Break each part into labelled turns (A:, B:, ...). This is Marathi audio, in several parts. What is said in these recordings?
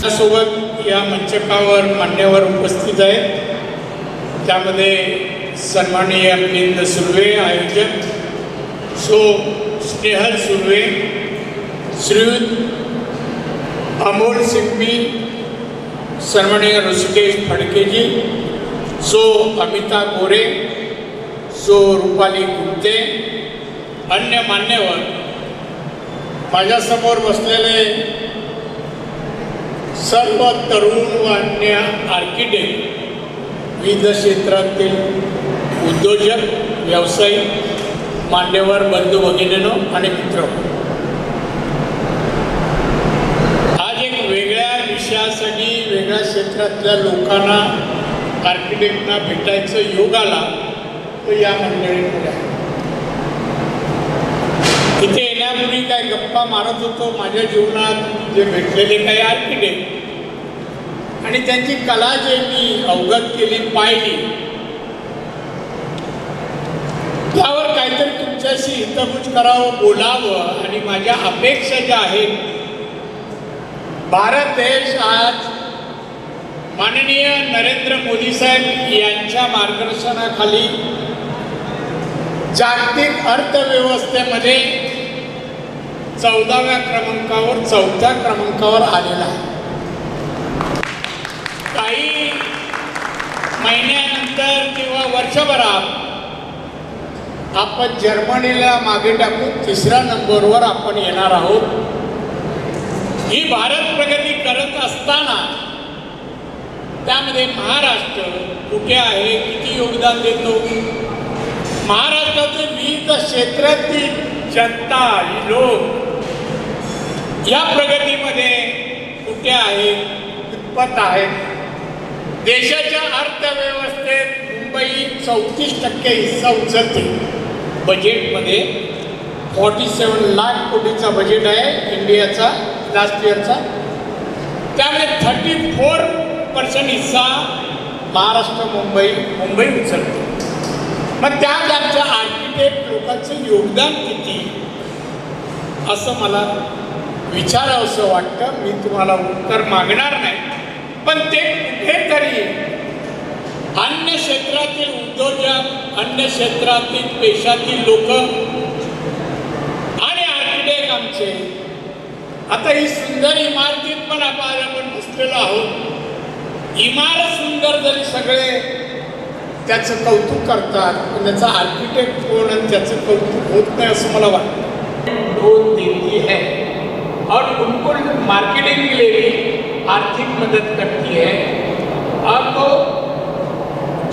A: सोबत या मंचकावर मान्यवर उपस्थित आहेत, त्यामध्ये सन्माननीय मिलिंद सुर्वे आयोजक, सो स्नेहल सुर्वे, श्रीयुत अमोल सिंघवी, सन्माननीय ऋषिकेश फडकेजी, सो अमिता गोरे, सो रूपाली गुप्ते, अन्य मान्यवर, माझ्यासमोर बसलेले सर्व तरुण व अन्य आर्किटेक्ट, विविध क्षेत्रातील उद्योजक, व्यावसायिक, मान्यवर, बंधू भगिनींनो आणि मित्र, आज एक वेगळ्या विषयासाठी वेगळ्या क्षेत्रातल्या लोकांना, आर्किटेक्टना भेटायचं योग आला तो या मंडळीमुळे आहे. इथे येण्यापूर्वी काय गप्पा मारत होतो, माझ्या जीवनात जे भेटलेले काही आर्किटेक्ट आणि त्यांची कला जे मी अवगत केली, पाहिली, त्यावर काहीतरी तुमच्याशी हितगुज करावं, बोलावं. आणि माझ्या अपेक्षा ज्या आहेत, भारत देश आज माननीय नरेंद्र मोदी साहेब यांच्या मार्गदर्शनाखाली जागतिक अर्थव्यवस्थेमध्ये 14व्या क्रमांकावर 4थ्या क्रमांकावर आलेला आहे. काही महिन्यानंतर किंवा वर्षभरात आपण जर्मनीला मागे टाकून 3ऱ्या नंबरवर आपण येणार आहोत. ही भारत प्रगती करत असताना त्यामध्ये महाराष्ट्र कुठे आहे, किती योगदान देतो, महाराष्ट्राचे विविध क्षेत्रातील जनता, लोक या प्रगतीमध्ये कुठे आहेत, कितपत आहेत. देशाच्या अर्थव्यवस्थेत मुंबई 34% हिस्सा उचलते. बजेटमध्ये 47 लाख कोटीचा बजेट आहे इंडियाचा लास्ट इयरचा, त्यामुळे 34% हिस्सा महाराष्ट्र, मुंबई उचलते. मग त्यात आमच्या आर्किटेक्ट लोकांचं योगदान किती असं मला विचारावंसं वाटतं. मी तुम्हाला उत्तर मागणार नाही, पण ते कुठेतरी अन्य क्षेत्रातील उद्योजक, अन्य क्षेत्रातील पेशातील लोक आणि आर्किटेक्ट आमचे, आता ही सुंदर इमारतीत पण आपण बसलेलो आहोत. इमारत सुंदर जरी सगळे त्याचं कौतुक करतात, पण त्याचा आर्किटेक्ट कोण आणि त्याचं कौतुक होत नाही असं मला वाटतं. लोन देती है और उनको मार्केटिंग के लिए भी आर्थिक मदद करती है. और तो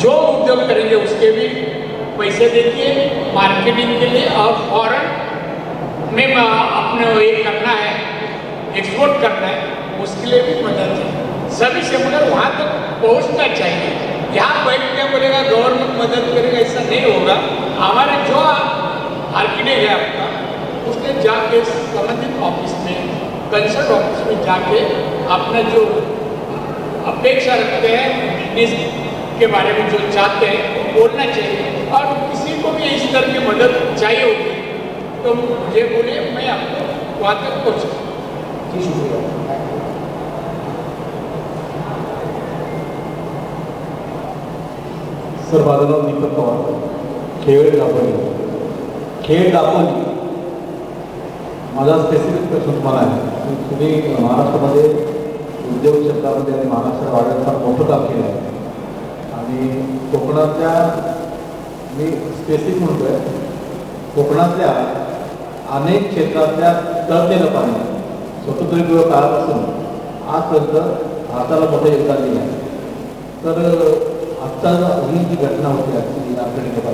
A: जो उद्योग करेंगे उसके भी पैसे देती है मार्केटिंग के लिए. और फॉरेन में अपने ये करना है, एक्सपोर्ट करना है, उसके लिए भी मदद है. सभी से मगर वहाँ तक पहुँचना चाहिए. यहाँ बैठ के बोलेगा गवर्नमेंट मदद करेगा, ऐसा नहीं होगा. हमारे जो आर्किटेक्ट है आपका, उसने जाके संबंधित ऑफिस में, कंसल्ट ऑफिस में जाके अपना जो अपेक्षा रखते हैं, बिजनेस के बारे में जो चाहते हैं वो बोलना चाहिए. और किसी को भी इस तरह की मदद चाहिए होगी तो मुझे बोलिए, मैं आपको वहाँ तक पहुँचाऊँ. जी शुक्रिया.
B: सर, माझं नाव दीपक पवार, खेळ दापोली. खेळ दापोली माझा स्पेसिफिक प्रश्न तुम्हाला आहे. तुम्ही महाराष्ट्रामध्ये उद्योग क्षेत्रामध्ये आणि महाराष्ट्र वाढत फार मोठं काम केलं आहे. आणि कोकणातल्या, मी स्पेसिफिक म्हणतो आहे, कोकणातल्या अनेक क्षेत्रातल्या तज्ञ लोकांनी स्वातंत्र्यपूर्व काळापासून आजपर्यंत भारताला मोठं योगदान दिलं आहे. तर आत्ता ही जी घटना होती ॲक्च्युली आर्किटेक्ट,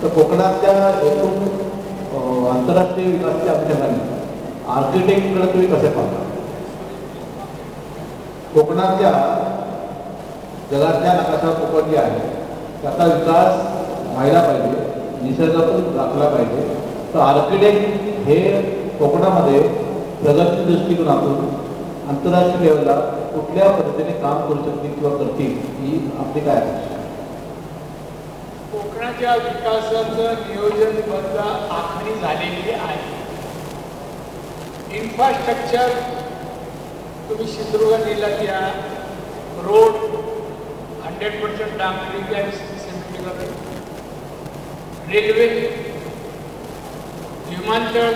B: तर कोकणातल्या एकूण आंतरराष्ट्रीय विकासाच्या अनुषंगाने आर्किटेक्टकडे तुम्ही कसे पाहता? कोकणातल्या जगातल्या नकाशा कोकण जे आहे त्याचा विकास व्हायला पाहिजे, निसर्गातून राखला पाहिजे. तर आर्किटेक्ट हे कोकणामध्ये प्रगती दृष्टिकोनातून आंतरराष्ट्रीय लेवलला कुठल्या पद्धतीने काम करू शकतील किंवा करतील, ही आपली काय अपेक्षा?
A: कोकणाच्या विकासाचं नियोजनबद्ध आखणी झालेली आहे. इन्फ्रास्ट्रक्चर तुम्ही सिंधुदुर्ग जिल्ह्यात या रोड 100% डांबरी आणि सिमेंट, रेल्वे, विमानतळ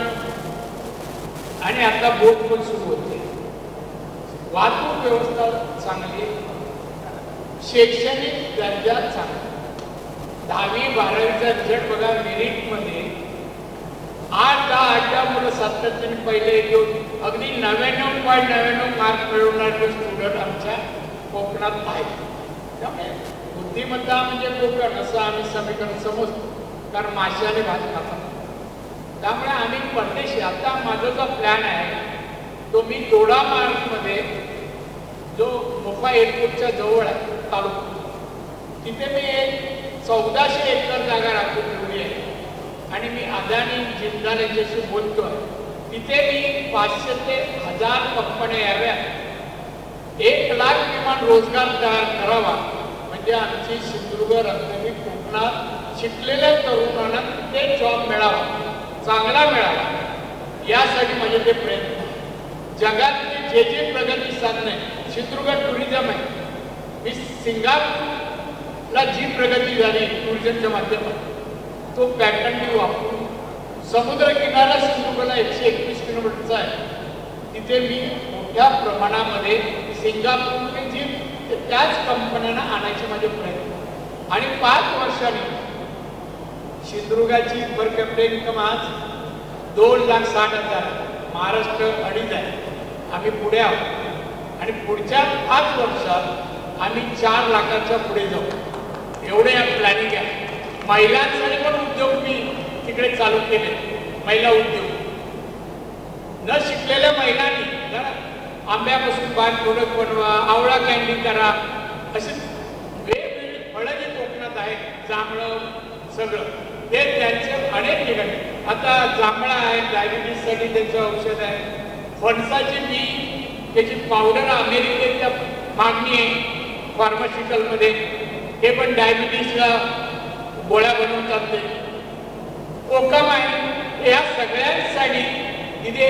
A: आणि आता बोट पण सुरू होते. वाहतूक व्यवस्था चांगली, शैक्षणिक दर्जा चांगला. 10वी 12वीचा रिझल्ट बघा, मेरिटमध्ये 8-10 मुलं सातत्याने पहिले येऊन अगदी 99.99 मार्क मिळवणारे स्टुडंट आमच्या कोकणात आहेत. त्यामुळे बुद्धिमत्ता म्हणजे कोकण असं आम्ही समीकरण समजतो, कारण मासे आणि भात खातात. त्यामुळे आम्ही परदेशी, आता माझा जो प्लॅन आहे तो मी दोडा मार्गमध्ये जो मोठा एअरपोर्टच्या जवळ आहे तालुका, तिथे मी एक 1400 एकर जागा राखून ठेवली आहे आणि मी अदानी जिंदाल यांच्याशी बोलतोय. तिथे मी 500 ते 1000 कंपन्या याव्या, 1 लाख किमान रोजगार तयार करावा, म्हणजे आमची सिंधुदुर्ग रत्नागिरी कोकणात शिकलेल्या तरुणांना ते जॉब मिळावा, चांगला मिळावा, यासाठी माझे ते प्रयत्न. जगातली जे प्रगती साधने, सिंधुदुर्ग टुरिझम आहे. मी सिंगापूरला जी प्रगती झाली टुरिझमच्या माध्यमातून, तो पॅटर्न मी वापरून समुद्र किनारा सिंधुदुर्गला 121 किलोमीटरचा आहे. तिथे मी मोठ्या प्रमाणामध्ये सिंगापूर जी त्याच कंपन्यांना आणायचे माझे प्रयत्न. आणि 5 वर्षांनी सिंधुदुर्गाची पर कॅपिटा इन्कम आज 2,60,000, महाराष्ट्र 2.5 आहे. आम्ही पुढे आहोत आणि पुढच्या 5 वर्षात आम्ही 4 लाखाच्या पुढे जाऊ, एवढे या प्लॅनिंग आहे. महिलांसाठी पण उद्योग मी तिकडे चालू केले, महिला उद्योग. न शिकलेल्या महिलांनी आंब्यापासून बाग प्रोडक्ट बनवा, आवळा कॅन्डी करा, असे वेगवेगळी फळं जी कोकणात आहेत, जांभळं सगळं, ते त्यांचे अनेक ठिकाणी. आता जांभळा आहे, डायबिटीजसाठी त्याचं औषध आहे. फणसाची बी त्याची पावडर अमेरिकेच्या मागणी आहे फार्मास्युटिकलमध्ये, हे पण डायबिटीजला गोळ्या बनवतात. ते कोकम आहे. या सगळ्यांसाठी तिथे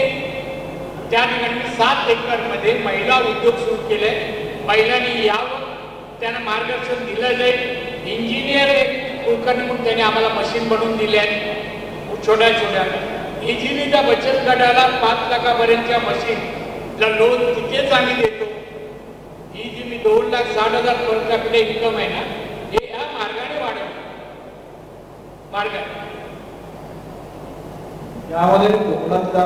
A: त्या ठिकाणी 7 एकरमध्ये महिला उद्योग सुरू केले. महिलांनी यावं, त्यांना मार्गदर्शन दिलं जाईल. इंजिनियर कुलकर्णी म्हणून त्यांनी आम्हाला मशीन बनवून दिले आहेत छोट्या छोट्या. इझिली त्या बचत गटाला 5 लाखापर्यंतच्या मशीनला लोन तिथेच आम्ही देतो. ही जी मी 2,60,000 पर कॅपिटा इन्कम आहे ना, हे या मार्गाने वाढवलं. मार्गाने
B: यामध्ये कोकणातल्या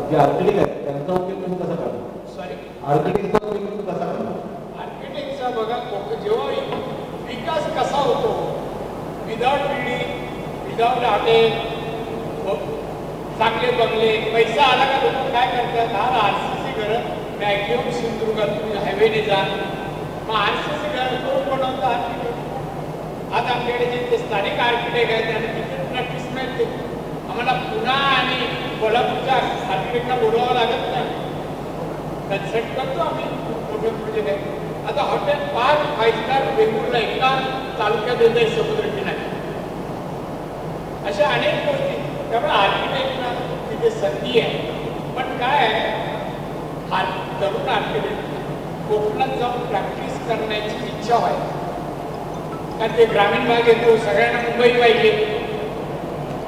B: जे आर्किटेक्ट आहेत त्यांचा उपयोग तुम्ही कसा करता?
A: सॉरी,
B: आर्किटेक्टचा उपयोग तुम्ही कसा करता?
A: आर्किटेक्टचा बघा, जेव्हा विकास कसा होतो, विदाउट बिल्डिंग, विदाउट हॉटेल, चांगले बंगले, पैसा आला का लोक काय करतात, हा RCC घरं मॅक्झिमम सिंधुदुर्गात तुम्ही हायवेने जा, मग RCC घर कोण बनवतं? आर्किटेक्ट. आज आमच्याकडे जे स्थानिक आर्किटेक्ट आहेत त्यांना तिथे प्रॅक्टिस मिळते. आम्हाला पुणा आणि कोल्हापूरच्या आर्किटेक्टला बोलवावं लागत नाही, कन्सल्ट करतो आम्ही मोठे प्रोजेक्ट आहे. आता हॉटेल 5 स्टार वेंगुर्ला एका तालुक्यात येत आहे समुद्रकिनारी. अशा अनेक गोष्टी. त्यामुळे आर्किटेक्टला तिथे संधी आहे. पण काय आहे, तरुण आर्किटेक्ट कोकणात जाऊन प्रॅक्टिस करण्याची इच्छा व्हायची, कारण ते ग्रामीण भाग येतो, सगळ्यांना मुंबई पाहिजे.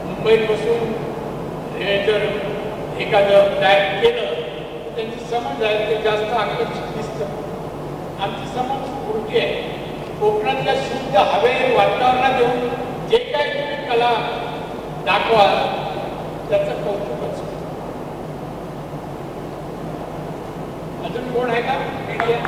A: मुंबईत बसून जर एखादं डायरेक्ट केलं तर त्यांची समज आहे ते जास्त आकर्षित दिसतं. आमची समज उलटी आहे. कोकणातल्या शुद्ध हवे वातावरणात येऊन जे काही तुम्ही कला दाखवा त्याचं कौतुकच. अजून कोण आहे का मीडिया?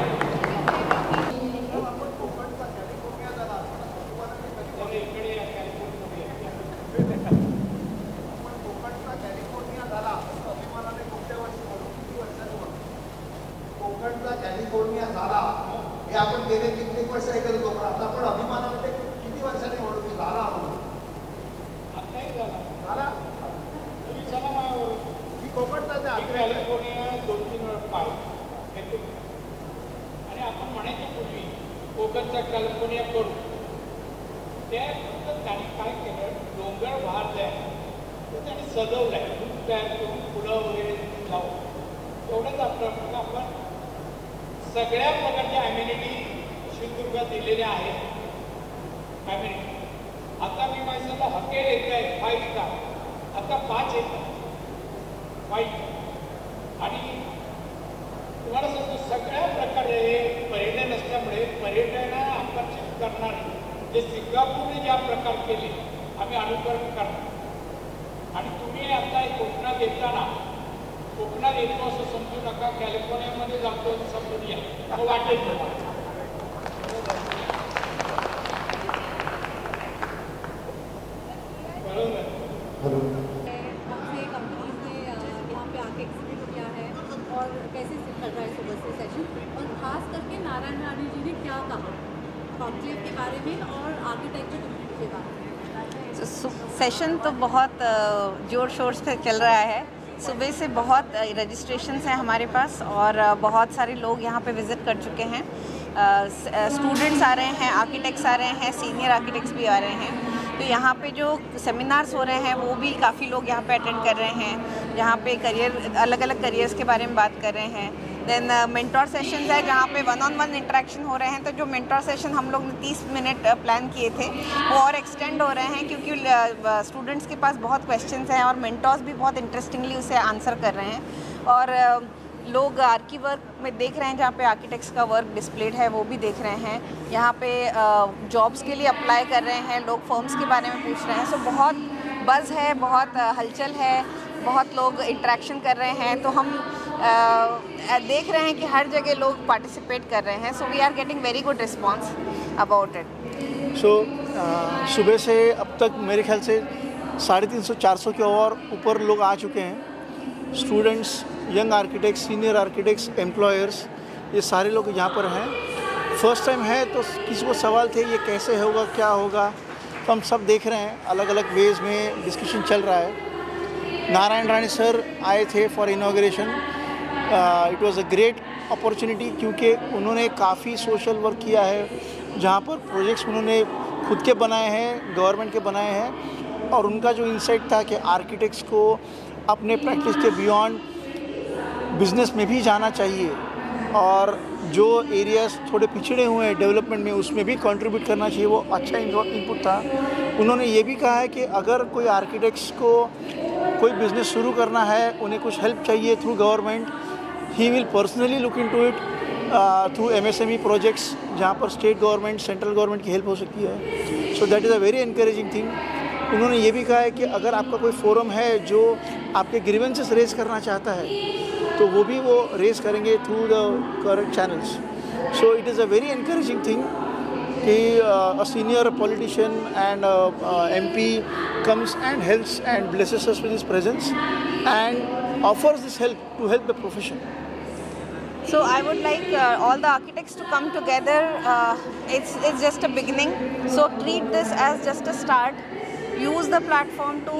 C: कॅलिफोर्निया झाला हे आपण गेले कित्येक वर्ष ऐकत होतो, पण आता आपण अभिमानामध्ये किती वर्षांनी म्हणू की झाला झाला मी कोकणचा
A: कॅलिफोर्निया 2-3 वेळा पाहिजे. आणि आपण म्हणायच्या पूर्वी कोकणचा कॅलिफोर्निया करू, त्या फक्त त्यांनी काय केलं, डोंगर भात आहे तो त्यांनी सजवलाय, दूध तयार करून फुलं वगैरे लावून, एवढंच आपलं आपण सगळ्या प्रकारच्या ॲम्युनिटी सिंधुदुर्गात दिलेल्या आहेत. ॲम्युनिटी आता मी माझ्याला हॉटेल येत आहे 5 स्टार, आता 5 येतात 5. आणि तुम्हाला सांगतो सगळ्या प्रकारे पर्यटन असल्यामुळे पर्यटनाला आकर्षित करणारे जे सिंगापूरने ज्या प्रकार केले आम्ही अनुकरण करतो. आणि तुम्ही आता कोकणात येताना कोकणात येतो असं समजू नका, कॅलिफोर्नियामध्ये जातो असं समजून या, मग वाटेल तुम्हाला. बरोबर.
D: आपसे कंपनीज ने यहाँ पे आके एक्सप्लेन किया है और कैसे चल रहा है सुबह से सेशन, और ख़ास करके नारायण रानी जी ने क्या कहा कॉन्क्लेव के बारे में और आर्किटेक्चर के बारे में.
E: सेशन तो बहुत ज़ोर शोर से चल रहा है. सुबह से बहुत रजिस्ट्रेशंस हैं हमारे पास और बहुत सारे लोग यहाँ पे विज़िट कर चुके हैं. स्टूडेंट्स आ रहे हैं, आर्किटेक्ट्स आ रहे हैं, सीनियर आर्किटेक्ट्स भी आ रहे हैं. तो यहाँ पे जो सेमिनार्स हो रहे हैं वो भी काफ़ी लोग यहाँ पे अटेंड कर रहे हैं. यहाँ पे करियर अलग अलग करियर्स के बारे में बात कर रहे हैं. देन मेंटोर सेशंस है जहाँ पे 1-on-1 इंटरेक्शन हो रहे हैं. तो जो मेंटोर सेशन हम लोग ने 30 मिनट प्लान किए थे वो और एक्सटेंड हो रहे हैं क्योंकि स्टूडेंट्स के पास बहुत क्वेश्चंस हैं और मेंटोर्स भी बहुत इंटरेस्टिंगली उसे आंसर कर रहे हैं. और लोग आर्की वर्क में देख रहे हैं जहाँ पे आर्किटेक्ट्स का वर्क डिस्प्लेड है वो भी देख रहे हैं. यहाँ पे जॉब्स के लिए अप्लाई कर रहे हैं लोग, फर्म्स के बारे में पूछ रहे हैं. सो बहुत बज़ है, बहुत हलचल है, बहुत लोग इंटरेक्शन कर रहे हैं. तो हम देख रहे हैं कि हर जगह लोग पार्टिसिपेट कर रहे हैं. So we are getting very good response about it.
F: So सुबह से अब तक मेरे ख्याल से 350-400 के और ऊपर लोग आ चुके हैं. Students, young architects, senior architects, employers, ये सारे लोग यहाँ पर हैं. फर्स्ट टाइम है तो किसी को सवाल थे ये कैसे होगा, क्या होगा. तो हम सब देख रहे हैं, अलग अलग वेज में डिस्कशन चल रहा है. नारायण रानी सर आए थे for inauguration. It was a great opportunity क्योंकि उन्होंने काफ़ी सोशल वर्क किया है जहाँ पर प्रोजेक्ट्स उन्होंने खुद के बनाए हैं, गवर्नमेंट के बनाए हैं. और उनका जो इंसाइट था कि आर्किटेक्ट्स को अपने प्रैक्टिस के बियॉन्ड बिजनेस में भी जाना चाहिए और जो एरियाज थोड़े पिछड़े हुए हैं डेवलपमेंट में उसमें भी कंट्रीब्यूट करना चाहिए, वो अच्छा इनपुट था. उन्होंने ये भी कहा है कि अगर कोई आर्किटेक्ट्स को कोई बिज़नेस शुरू करना है, उन्हें कुछ हेल्प चाहिए through government, he will personally look into it through MSME projects जहाँ पर स्टेट गवर्नमेंट, सेंट्रल गवर्नमेंट की हेल्प हो सकती है. So that is a very encouraging thing. उन्होंने ये भी कहा है कि अगर आपका कोई फोरम है जो आपके ग्रीवेंसेस रेज करना चाहता है तो वो भी वो रेज करेंगे through the correct channels. So it is a very encouraging thing कि a senior politician and MP comes and helps and blesses us with his presence and offers this help to help the profession.
E: So I would like all the architects to come together. It's just a beginning. So treat this as just a start. Use the platform to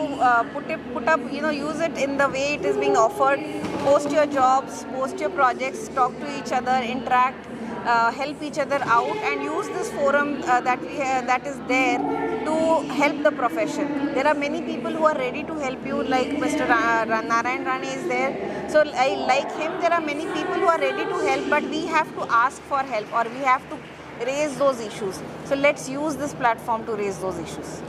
E: put up, use it in the way it is being offered. Post your jobs, post your projects, talk to each other, interact, help each other out, and use this forum that is there to help the profession. There are many people who are ready to help you, like Mr. Narayan Rani is there. So like him, there are many people who are ready to help, but we have to ask for help or we have to raise those issues. So let's use this platform to raise those issues.